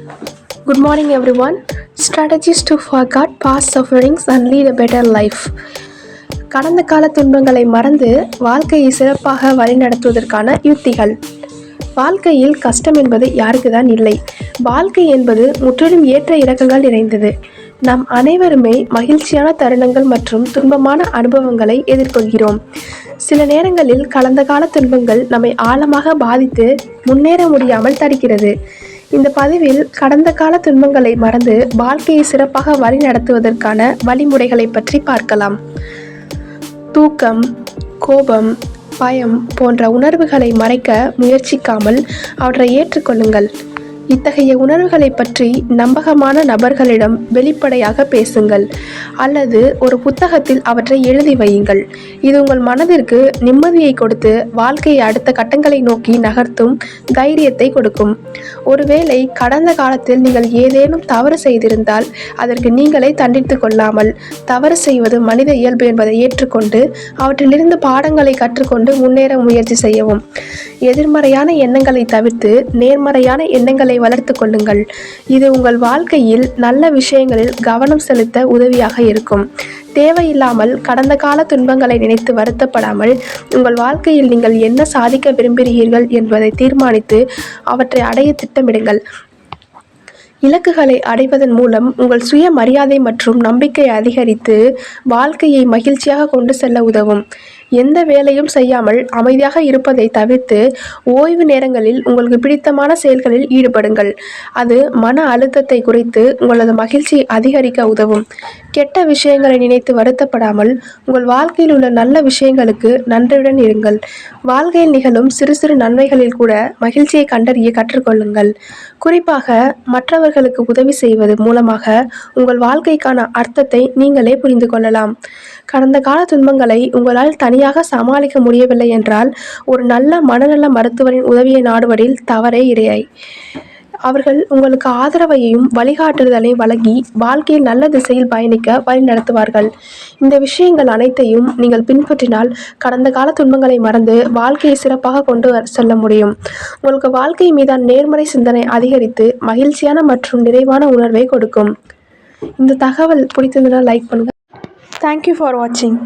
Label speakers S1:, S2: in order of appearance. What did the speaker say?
S1: Good morning, everyone. Strategies to forget past sufferings and lead a better life. கடந்த கால துன்பங்களை மறந்து வாழ்க்கையை சிறப்பாக வழிநடத்துவதற்கான யுத்திகள். வாழ்க்கையில் கஷ்டம் என்பது யாருக்கு தான் இல்லை. வாழ்க்கை என்பது முற்றிலும் ஏற்ற இறக்கங்கள் நிறைந்தது. நாம் அனைவருமே மகிழ்ச்சியான தருணங்கள் மற்றும் துன்பமான அனுபவங்களை எதிர்கொள்கிறோம். சில நேரங்களில் கடந்த கால துன்பங்கள் நம்மை ஆழமாக பாதித்து முன்னேற முடியாமல் தடுக்கிறது. இந்த பதிவில் கடந்த கால துன்பங்களை மறந்து வாழ்க்கையை சிறப்பாக வழிநடத்துவதற்கான வழிமுறைகளை பற்றி பார்க்கலாம். தூக்கம், கோபம், பயம் போன்ற உணர்வுகளை மறைக்க முயற்சிக்காமல் அவற்றை ஏற்றுக்கொள்ளுங்கள். இத்தகைய உணர்வுகளை பற்றி நம்பகமான நபர்களிடம் வெளிப்படையாக பேசுங்கள் அல்லது ஒரு புத்தகத்தில் அவற்றை எழுதி வையுங்கள். இது உங்கள் மனதிற்கு நிம்மதியை கொடுத்து வாழ்க்கையை அடுத்த கட்டங்களை நோக்கி நகர்த்தும் தைரியத்தை கொடுக்கும். ஒருவேளை கடந்த காலத்தில் நீங்கள் ஏதேனும் தவறு செய்திருந்தால் அதற்கு நீங்களே தண்டித்து கொள்ளாமல் தவறு செய்வது மனித இயல்பு என்பதை ஏற்றுக்கொண்டு அவற்றிலிருந்து பாடங்களை கற்றுக்கொண்டு முன்னேற முயற்சி செய்யவும். எதிர்மறையான எண்ணங்களை தவிர்த்து நேர்மறையான எண்ணங்களை வளர்த்து கொள்ளுங்கள். இது உங்கள் வாழ்க்கையில் நல்ல விஷயங்களில் கவனம் செலுத்த உதவியாக இருக்கும். தேவையில்லாமல் கடந்த கால துன்பங்களை நினைத்து வருத்தப்படாமல் உங்கள் வாழ்க்கையில் நீங்கள் என்ன சாதிக்க விரும்புகிறீர்கள் என்பதை தீர்மானித்து அவற்றை அடைய திட்டமிடுங்கள். இலக்குகளை அடைவதன் மூலம் உங்கள் சுய மரியாதை மற்றும் நம்பிக்கை அதிகரித்து வாழ்க்கையை மகிழ்ச்சியாக கொண்டு செல்ல உதவும். எந்த வேலையும் செய்யாமல் அமைதியாக இருப்பதை தவிர்த்து ஓய்வு நேரங்களில் உங்களுக்கு பிடித்தமான செயல்களில் ஈடுபடுங்கள். அது மன அழுத்தத்தை குறைத்து உங்களது மகிழ்ச்சியை அதிகரிக்க உதவும். கெட்ட விஷயங்களை நினைத்து வருத்தப்படாமல் உங்கள் வாழ்க்கையில் உள்ள நல்ல விஷயங்களுக்கு நன்றியுடன் இருங்கள். வாழ்க்கையில் நிகழும் சிறு சிறு நன்மைகளில் கூட மகிழ்ச்சியை கண்டறிய கற்றுக்கொள்ளுங்கள். குறிப்பாக மற்றவர்களுக்கு உதவி செய்வது மூலமாக உங்கள் வாழ்க்கைக்கான அர்த்தத்தை நீங்களே புரிந்து கொள்ளலாம். கடந்த கால துன்பங்களை உங்களால் தனியாக சமாளிக்க முடியவில்லை என்றால் ஒரு நல்ல மனநல மருத்துவரின் உதவியை நாடுவதில் தவறே இல்லை. அவர்கள் உங்களுக்கு ஆதரவையும் வழிகாட்டுதலையும் வழங்கி வாழ்க்கையில் நல்ல திசையில் பயணிக்க வழிநடத்துவார்கள். இந்த விஷயங்கள் அனைத்தையும் நீங்கள் பின்பற்றினால் கடந்த கால துன்பங்களை மறந்து வாழ்க்கையை சிறப்பாக கொண்டு செல்ல முடியும். உங்களுக்கு வாழ்க்கை மீதான நேர்மறை சிந்தனை அதிகரித்து மகிழ்ச்சியான மற்றும் நிறைவான உணர்வை கொடுக்கும். இந்த தகவல் பிடித்திருந்தால் லைக் பண்ணுங்கள். தேங்க்யூ ஃபார் வாட்சிங்.